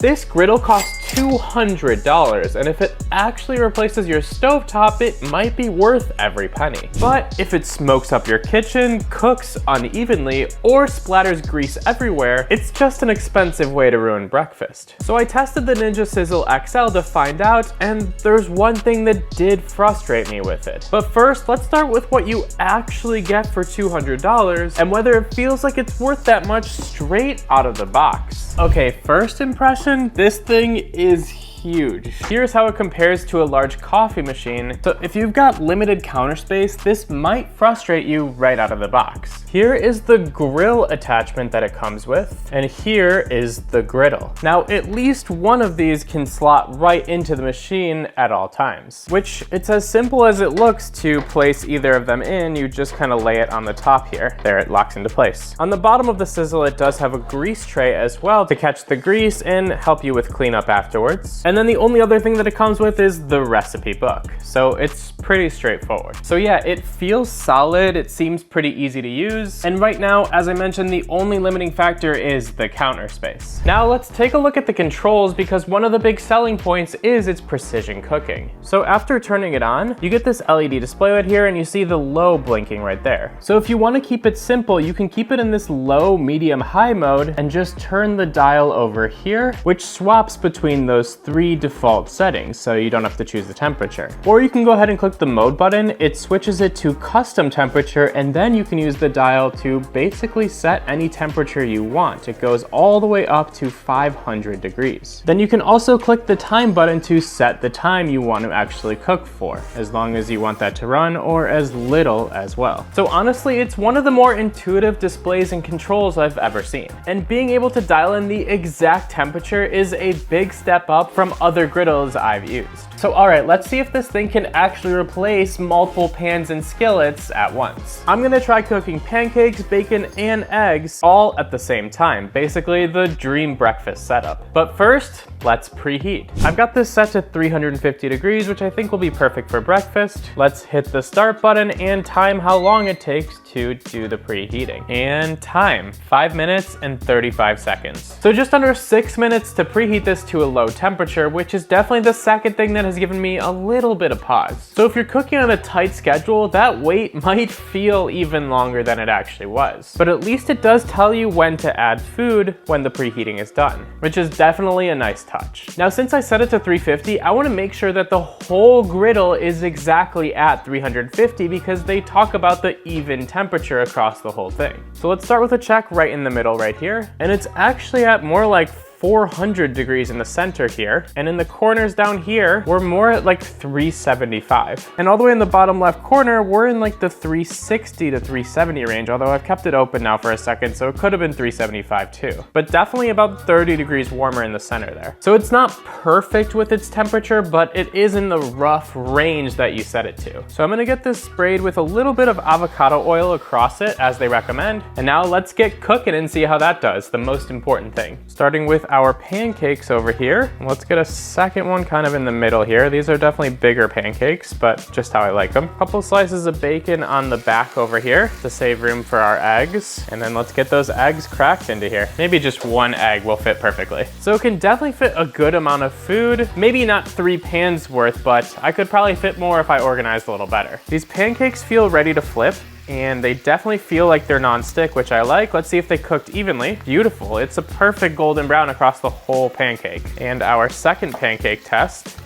This griddle costs $200, and if it actually replaces your stovetop, it might be worth every penny. But if it smokes up your kitchen, cooks unevenly, or splatters grease everywhere, it's just an expensive way to ruin breakfast. So I tested the Ninja Sizzle XL to find out, and there's one thing that did frustrate me with it. But first, let's start with what you actually get for $200 and whether it feels like it's worth that much straight out of the box. Okay, first impression, this thing is huge. Here's how it compares to a large coffee machine. So if you've got limited counter space, this might frustrate you right out of the box. Here is the grill attachment that it comes with, and here is the griddle. Now, at least one of these can slot right into the machine at all times, which it's as simple as it looks to place either of them in. You just kind of lay it on the top here. There, it locks into place. On the bottom of the Sizzle, it does have a grease tray as well to catch the grease and help you with cleanup afterwards. And then the only other thing that it comes with is the recipe book. So it's pretty straightforward. So yeah, it feels solid. It seems pretty easy to use. And right now, as I mentioned, the only limiting factor is the counter space. Now let's take a look at the controls, because one of the big selling points is its precision cooking. So after turning it on, you get this LED display right here, and you see the low blinking right there. So if you want to keep it simple, you can keep it in this low, medium, high mode and just turn the dial over here, which swaps between those three default settings, so you don't have to choose the temperature. Or you can go ahead and click the mode button. It switches it to custom temperature, and then you can use the dial to basically set any temperature you want. It goes all the way up to 500 degrees. Then you can also click the time button to set the time you want to actually cook for, as long as you want that to run, or as little as well. So honestly, it's one of the more intuitive displays and controls I've ever seen. And being able to dial in the exact temperature is a big step up from other griddles I've used. So alright, let's see if this thing can actually replace multiple pans and skillets at once. I'm gonna try cooking pancakes, bacon, and eggs all at the same time. Basically the dream breakfast setup. But first, let's preheat. I've got this set to 350 degrees, which I think will be perfect for breakfast. Let's hit the start button and time how long it takes to do the preheating. And time, 5 minutes and 35 seconds. So just under 6 minutes to preheat this to a low temperature, which is definitely the second thing that has given me a little bit of pause. So if you're cooking on a tight schedule, that wait might feel even longer than it actually was. But at least it does tell you when to add food when the preheating is done, which is definitely a nice touch. Now, since I set it to 350, I want to make sure that the whole griddle is exactly at 350, because they talk about the even temperature across the whole thing. So let's start with a check right in the middle right here, and it's actually at more like 400 degrees in the center here, and in the corners down here, we're more at like 375. And all the way in the bottom left corner, we're in like the 360 to 370 range, although I've kept it open now for a second, so it could have been 375 too. But definitely about 30 degrees warmer in the center there. So it's not perfect with its temperature, but it is in the rough range that you set it to. So I'm gonna get this sprayed with a little bit of avocado oil across it, as they recommend. And now let's get cooking and see how that does, the most important thing. Starting with our pancakes over here. Let's get a second one kind of in the middle here. These are definitely bigger pancakes, but just how I like them. Couple slices of bacon on the back over here to save room for our eggs. And then let's get those eggs cracked into here. Maybe just one egg will fit perfectly. So it can definitely fit a good amount of food. Maybe not 3 pans worth, but I could probably fit more if I organized a little better. These pancakes feel ready to flip, and they definitely feel like they're non-stick, which I like. Let's see if they cooked evenly. Beautiful, it's a perfect golden brown across the whole pancake. And our second pancake test.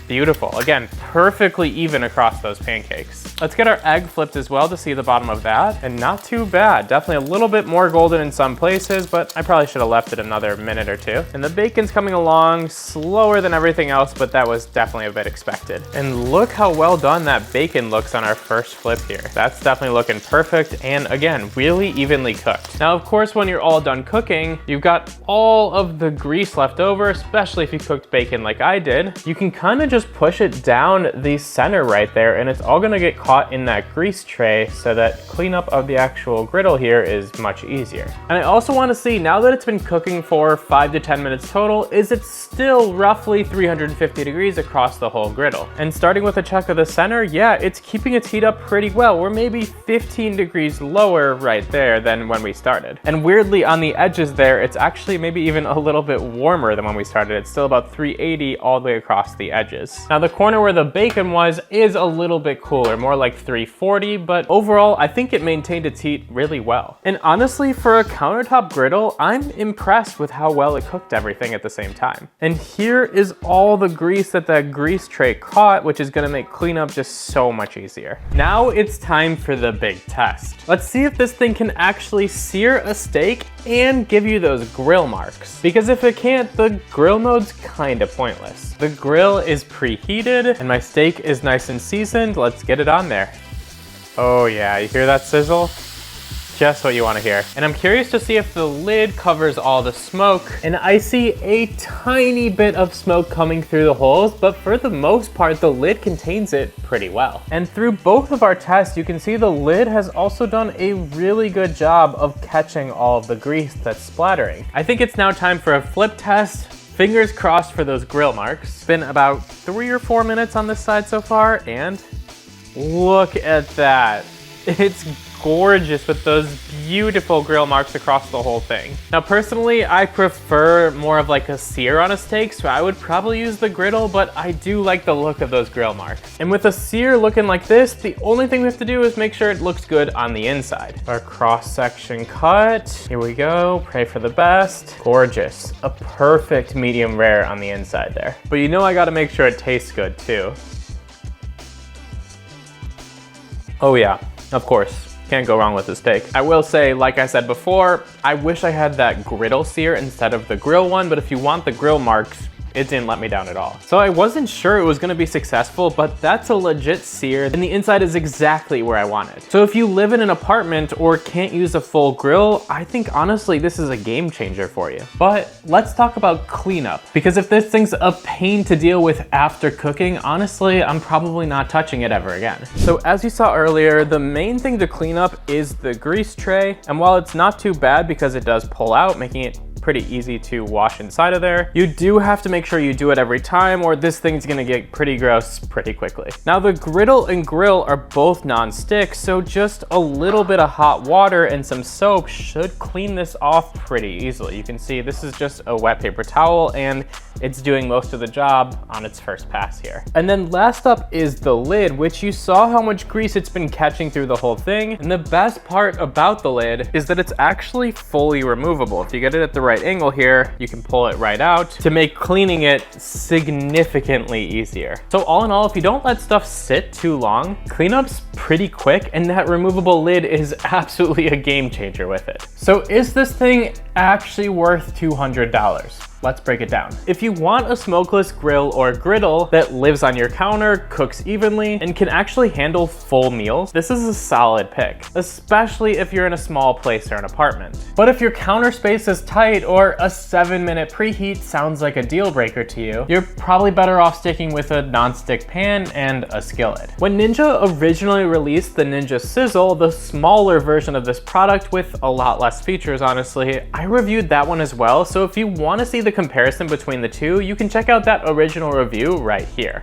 Beautiful, again, perfectly even across those pancakes. Let's get our egg flipped as well to see the bottom of that, and not too bad. Definitely a little bit more golden in some places, but I probably should have left it another minute or two. And the bacon's coming along slower than everything else, but that was definitely a bit expected. And look how well done that bacon looks on our first flip here. That's definitely looking perfect, and again, really evenly cooked. Now, of course, when you're all done cooking, you've got all of the grease left over, especially if you cooked bacon like I did. You can kind of just just push it down the center right there, and it's all gonna get caught in that grease tray, so that cleanup of the actual griddle here is much easier. And I also wanna see, now that it's been cooking for 5 to 10 minutes total, is it still roughly 350 degrees across the whole griddle? And starting with a check of the center, yeah, it's keeping its heat up pretty well. We're maybe 15 degrees lower right there than when we started. And weirdly, on the edges there, it's actually maybe even a little bit warmer than when we started. It's still about 380 all the way across the edges. Now the corner where the bacon was is a little bit cooler, more like 340, but overall, I think it maintained its heat really well. And honestly, for a countertop griddle, I'm impressed with how well it cooked everything at the same time. And here is all the grease that grease tray caught, which is gonna make cleanup just so much easier. Now it's time for the big test. Let's see if this thing can actually sear a steak and give you those grill marks. Because if it can't, the grill mode's kinda pointless. The grill is preheated and my steak is nice and seasoned. Let's get it on there. Oh yeah, you hear that sizzle? Just what you want to hear. And I'm curious to see if the lid covers all the smoke. And I see a tiny bit of smoke coming through the holes, but for the most part, the lid contains it pretty well. And through both of our tests, you can see the lid has also done a really good job of catching all of the grease that's splattering. I think it's now time for a flip test. Fingers crossed for those grill marks. It's been about 3 or 4 minutes on this side so far, and look at that. It's gorgeous with those beautiful grill marks across the whole thing. Now personally, I prefer more of like a sear on a steak, so I would probably use the griddle, but I do like the look of those grill marks. And with a sear looking like this, the only thing we have to do is make sure it looks good on the inside. Our cross section cut, here we go, pray for the best. Gorgeous, a perfect medium rare on the inside there. But you know I gotta make sure it tastes good too. Oh yeah, of course. Can't go wrong with the steak. I will say, like I said before, I wish I had that griddle sear instead of the grill one, but if you want the grill marks, it didn't let me down at all. So I wasn't sure it was gonna be successful, but that's a legit sear, and the inside is exactly where I wanted. So if you live in an apartment or can't use a full grill, I think honestly this is a game changer for you. But let's talk about cleanup, because if this thing's a pain to deal with after cooking, honestly, I'm probably not touching it ever again. So as you saw earlier, the main thing to clean up is the grease tray, and while it's not too bad because it does pull out, making it pretty easy to wash inside of there, you do have to make sure you do it every time or this thing's gonna get pretty gross pretty quickly. Now the griddle and grill are both non-stick, so just a little bit of hot water and some soap should clean this off pretty easily. You can see this is just a wet paper towel and it's doing most of the job on its first pass here. And then last up is the lid, which you saw how much grease it's been catching through the whole thing. And the best part about the lid is that it's actually fully removable. If you get it at the right angle here, you can pull it right out to make cleaning it significantly easier. So all in all, if you don't let stuff sit too long, cleanup's pretty quick, and that removable lid is absolutely a game changer with it. So is this thing actually worth $200? Let's break it down. If you want a smokeless grill or griddle that lives on your counter, cooks evenly, and can actually handle full meals, this is a solid pick, especially if you're in a small place or an apartment. But if your counter space is tight or a 7-minute preheat sounds like a deal breaker to you, you're probably better off sticking with a non-stick pan and a skillet. When Ninja originally released the Ninja Sizzle, the smaller version of this product with a lot less features, honestly, I reviewed that one as well, so if you want to see the comparison between the two, you can check out that original review right here.